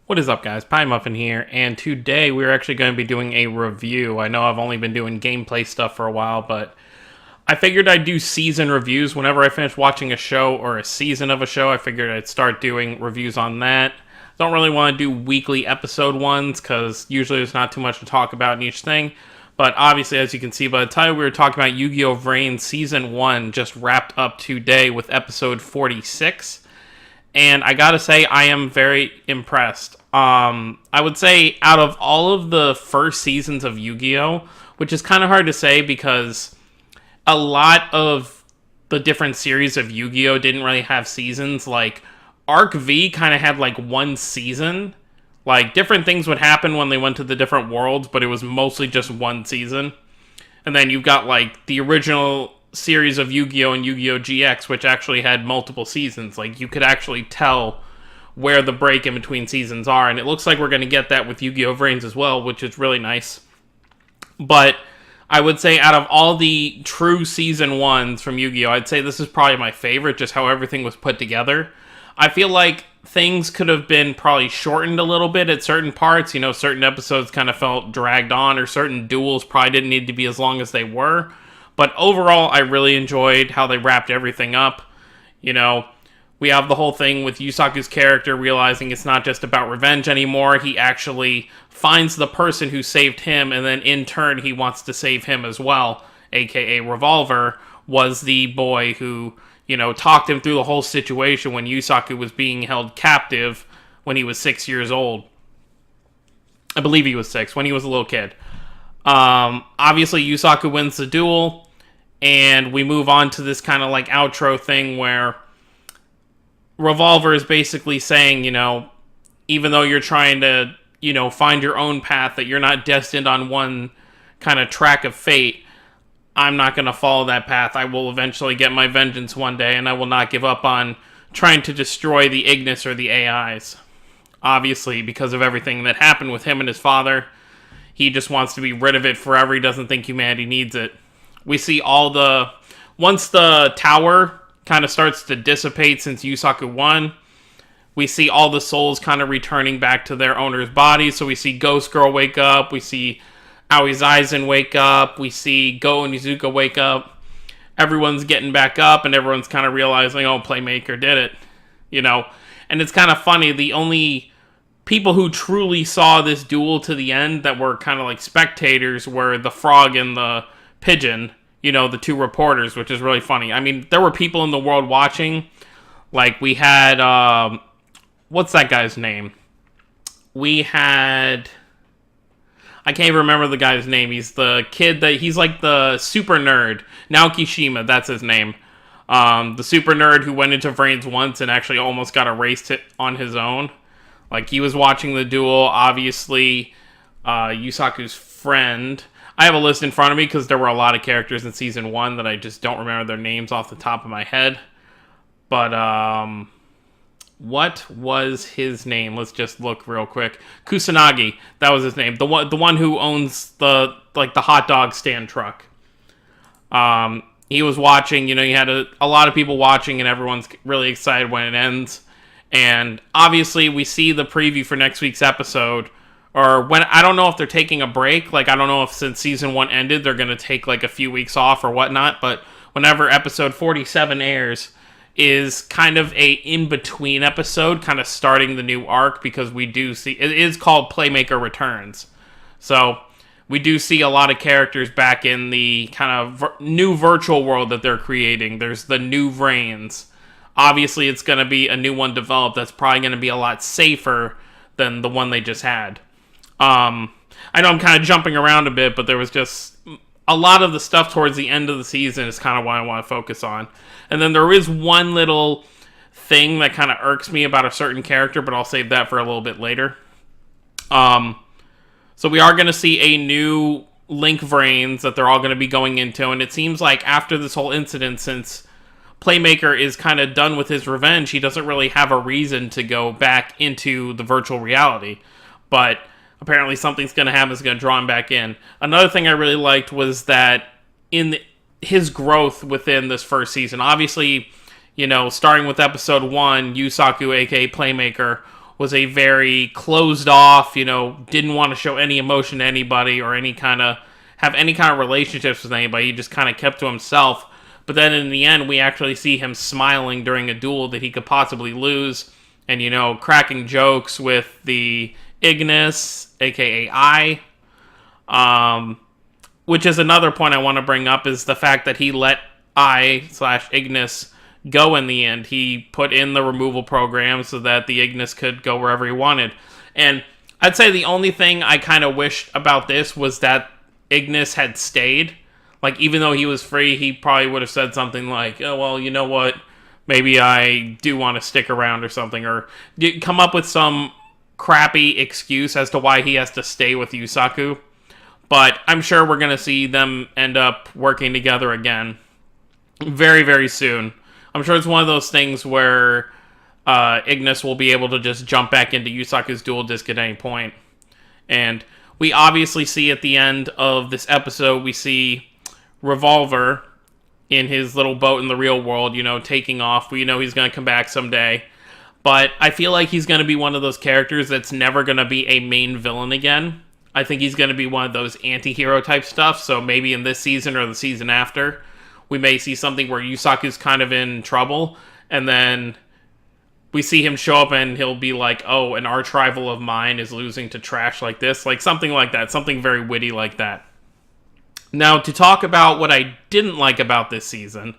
What is up, guys? Pie Muffin here, and today we're actually going to be doing a review. I know I've only been doing gameplay stuff for a while, but I figured I'd do season reviews whenever I finish watching a show or a season of a show. I figured I'd start doing reviews on that. Don't really want to do weekly episode ones because usually there's not too much to talk about in each thing. But obviously, as you can see by the title, we were talking about Yu-Gi-Oh! VRAINS Season 1 just wrapped up today with episode 46. And I gotta say, I am very impressed. I would say out of all of the first seasons of Yu-Gi-Oh!, which is kind of hard to say because a lot of the different series of Yu-Gi-Oh! Didn't really have seasons. Like, Arc V kind of had like one season. Like, different things would happen when they went to the different worlds, but it was mostly just one season. And then you've got like the original series of Yu-Gi-Oh! And Yu-Gi-Oh! GX, which actually had multiple seasons. Like, you could actually tell where the break in between seasons are, and it looks like we're going to get that with Yu-Gi-Oh! VRAINS as well, which is really nice. But I would say out of all the true season ones from Yu-Gi-Oh!, I'd say this is probably my favorite, just how everything was put together. I feel like things could have been probably shortened a little bit at certain parts. You know, certain episodes kind of felt dragged on, or certain duels probably didn't need to be as long as they were. But overall, I really enjoyed how they wrapped everything up. You know, we have the whole thing with Yusaku's character realizing it's not just about revenge anymore. He actually finds the person who saved him, and then in turn, he wants to save him as well. AKA Revolver was the boy who, you know, talked him through the whole situation when Yusaku was being held captive when he was 6 years old. I believe he was 6, when he was a little kid. Obviously, Yusaku wins the duel, and we move on to this kind of like outro thing where Revolver is basically saying, you know, even though you're trying to, you know, find your own path, that you're not destined on one kind of track of fate, I'm not going to follow that path. I will eventually get my vengeance one day, and I will not give up on trying to destroy the Ignis or the AIs. Obviously, because of everything that happened with him and his father, he just wants to be rid of it forever. He doesn't think humanity needs it. We see once the tower kind of starts to dissipate since Yusaku won, we see all the souls kind of returning back to their owner's bodies. So we see Ghost Girl wake up, we see Aoi Zaizen wake up, we see Go and Izuka wake up. Everyone's getting back up, and everyone's kind of realizing, oh, Playmaker did it. You know, and it's kind of funny, the only people who truly saw this duel to the end that were kind of like spectators were the frog and the pigeon, you know, the two reporters, which is really funny. I mean, there were people in the world watching. Like, we had, what's that guy's name? We had, I can't even remember the guy's name. He's the kid he's like the super nerd. Naoki Shima, that's his name. The super nerd who went into VRAINS once and actually almost got erased on his own. Like, he was watching the duel, obviously, Yusaku's friend. I have a list in front of me because there were a lot of characters in Season 1 that I just don't remember their names off the top of my head. But, what was his name? Let's just look real quick. Kusanagi, that was his name. The one who owns the hot dog stand truck. He was watching, you know, you had a lot of people watching, and everyone's really excited when it ends. And obviously, we see the preview for next week's episode, or when, I don't know if they're taking a break. Like, I don't know if since Season 1 ended, they're going to take like a few weeks off or whatnot, but whenever episode 47 airs, is kind of a in-between episode, kind of starting the new arc, because we do see, it is called Playmaker Returns. So, we do see a lot of characters back in the kind of new virtual world that they're creating. There's the new VRAINS. Obviously, it's going to be a new one developed that's probably going to be a lot safer than the one they just had. I know I'm kind of jumping around a bit, but there was just a lot of the stuff towards the end of the season is kind of what I want to focus on. And then there is one little thing that kind of irks me about a certain character, but I'll save that for a little bit later. So we are going to see a new Link VRAINS that they're all going to be going into, and it seems like after this whole incident, since Playmaker is kind of done with his revenge, he doesn't really have a reason to go back into the virtual reality. But apparently something's going to happen that's going to draw him back in. Another thing I really liked was that in his growth within this first season, obviously, you know, starting with episode 1, Yusaku, aka Playmaker, was a very closed off, didn't want to show any emotion to anybody or have any kind of relationships with anybody. He just kind of kept to himself. But then in the end, we actually see him smiling during a duel that he could possibly lose, and cracking jokes with the Ignis, aka which is another point I want to bring up, is the fact that he let I/Ignis go in the end. He put in the removal program so that the Ignis could go wherever he wanted. And I'd say the only thing I kind of wished about this was that Ignis had stayed. Like, even though he was free, he probably would have said something like, oh, well, you know what? Maybe I do want to stick around or something. Or come up with some crappy excuse as to why he has to stay with Yusaku. But I'm sure we're going to see them end up working together again very, very soon. I'm sure it's one of those things where Ignis will be able to just jump back into Yusaku's dual disc at any point. And we obviously see at the end of this episode, we see Revolver in his little boat in the real world, taking off. We know he's going to come back someday. But I feel like he's going to be one of those characters that's never going to be a main villain again. I think he's going to be one of those anti-hero type stuff. So maybe in this season or the season after, we may see something where Yusaku's kind of in trouble, and then we see him show up and he'll be like, oh, an arch rival of mine is losing to trash like this. Like something like that. Something very witty like that. Now, to talk about what I didn't like about this season,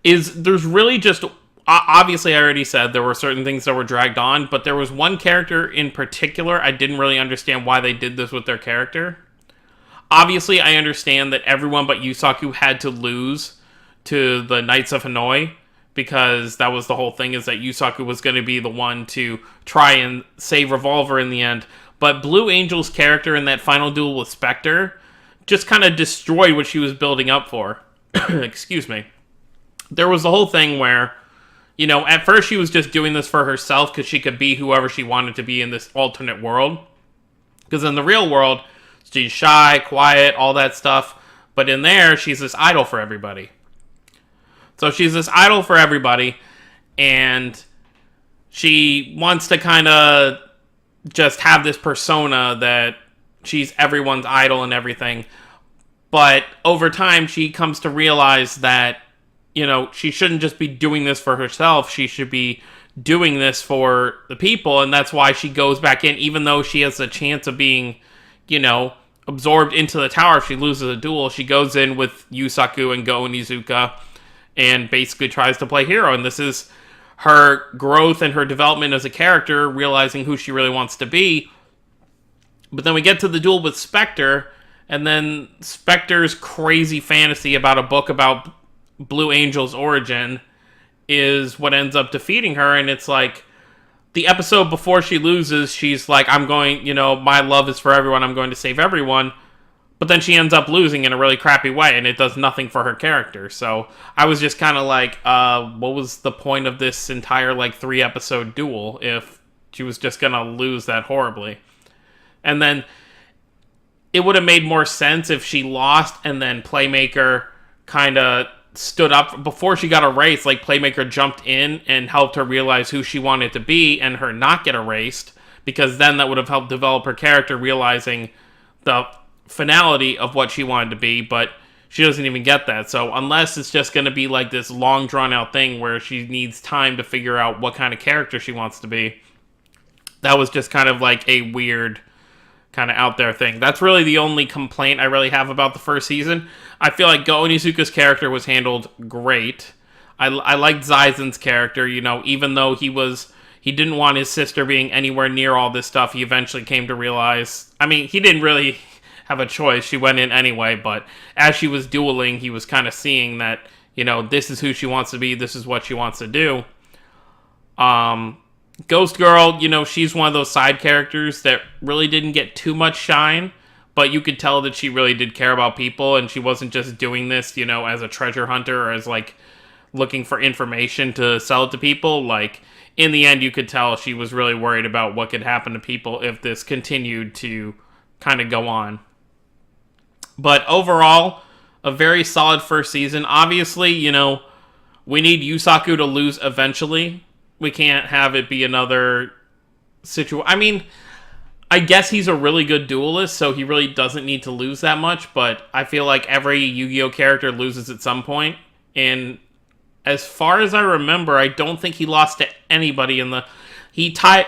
is there's really just... Obviously, I already said there were certain things that were dragged on, but there was one character in particular I didn't really understand why they did this with their character. Obviously, I understand that everyone but Yusaku had to lose to the Knights of Hanoi, because that was the whole thing, is that Yusaku was going to be the one to try and save Revolver in the end. But Blue Angel's character in that final duel with Spectre just kind of destroyed what she was building up for. Excuse me. There was the whole thing where, at first she was just doing this for herself because she could be whoever she wanted to be in this alternate world. Because in the real world, she's shy, quiet, all that stuff. But in there, she's this idol for everybody. So she's this idol for everybody, and she wants to kind of just have this persona that she's everyone's idol and everything. But over time, she comes to realize that, she shouldn't just be doing this for herself. She should be doing this for the people, and that's why she goes back in, even though she has a chance of being, absorbed into the tower if she loses a duel. She goes in with Yusaku and Go Onizuka and basically tries to play hero, and this is her growth and her development as a character, realizing who she really wants to be. But then we get to the duel with Spectre, and then Spectre's crazy fantasy about a book about Blue Angel's origin is what ends up defeating her. And it's like, the episode before she loses, she's like, I'm going, my love is for everyone, I'm going to save everyone. But then she ends up losing in a really crappy way, and it does nothing for her character. So I was just kind of like, what was the point of this entire 3-episode duel if she was just going to lose that horribly? And then it would have made more sense if she lost and then Playmaker kind of stood up before she got erased. Playmaker jumped in and helped her realize who she wanted to be and her not get erased, because then that would have helped develop her character, realizing the finality of what she wanted to be. But she doesn't even get that. So unless it's just going to be this long drawn out thing where she needs time to figure out what kind of character she wants to be, that was just kind of a weird kind of out there thing. That's really the only complaint I really have about the first season. I feel like Go Onizuka's character was handled great. I liked Zaizen's character, even though he didn't want his sister being anywhere near all this stuff. He eventually came to realize, he didn't really have a choice. She went in anyway, but as she was dueling, he was kind of seeing that, this is who she wants to be, this is what she wants to do. Ghost Girl, she's one of those side characters that really didn't get too much shine, but you could tell that she really did care about people, and she wasn't just doing this, as a treasure hunter or as, looking for information to sell it to people. In the end, you could tell she was really worried about what could happen to people if this continued to kind of go on. But overall, a very solid first season. Obviously, we need Yusaku to lose eventually. We can't have it be another situation. I mean, I guess he's a really good duelist, so he really doesn't need to lose that much, but I feel like every Yu-Gi-Oh character loses at some point, and as far as I remember, I don't think he lost to anybody in the... He tied...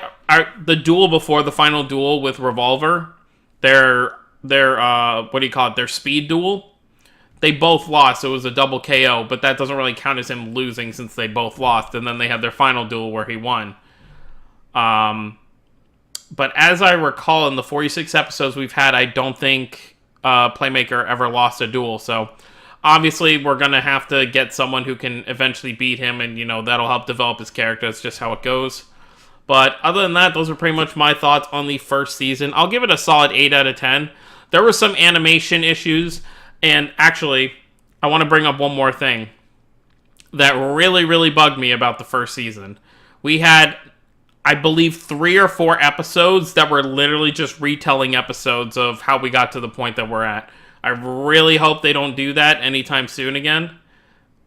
the duel before the final duel with Revolver, their what do you call it, their speed duel, they both lost. It was a double KO, but that doesn't really count as him losing since they both lost, and then they had their final duel where he won. But as I recall, in the 46 episodes we've had, I don't think Playmaker ever lost a duel. So obviously we're going to have to get someone who can eventually beat him, and, that'll help develop his character. That's just how it goes. But other than that, those are pretty much my thoughts on the first season. I'll give it a solid 8 out of 10. There were some animation issues, and actually, I want to bring up one more thing that really, really bugged me about the first season. We had, I believe, 3 or 4 episodes that were literally just retelling episodes of how we got to the point that we're at. I really hope they don't do that anytime soon again.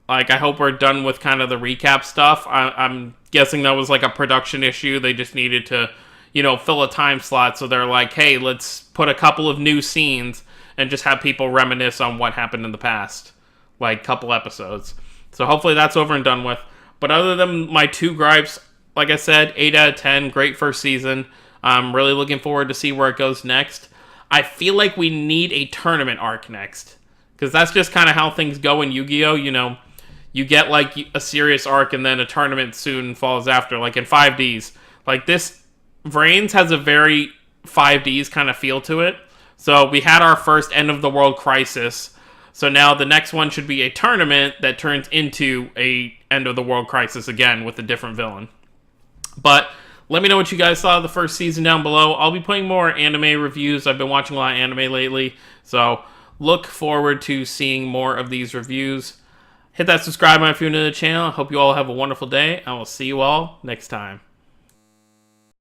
Like, I hope we're done with kind of the recap stuff. I'm guessing that was like a production issue. They just needed to, fill a time slot. So they're like, hey, let's put a couple of new scenes and just have people reminisce on what happened in the past. Like, couple episodes. So hopefully that's over and done with. But other than my 2 gripes, like I said, 8 out of 10, great first season. I'm really looking forward to see where it goes next. I feel like we need a tournament arc next, because that's just kind of how things go in Yu-Gi-Oh! You get like a serious arc and then a tournament soon follows after, like in 5Ds. Like this, VRAINS has a very 5Ds kind of feel to it. So we had our first End of the World Crisis. So now the next one should be a tournament that turns into a End of the World Crisis again with a different villain. But let me know what you guys saw of the first season down below. I'll be putting more anime reviews. I've been watching a lot of anime lately, so look forward to seeing more of these reviews. Hit that subscribe button if you're new to the channel. I hope you all have a wonderful day. I will see you all next time.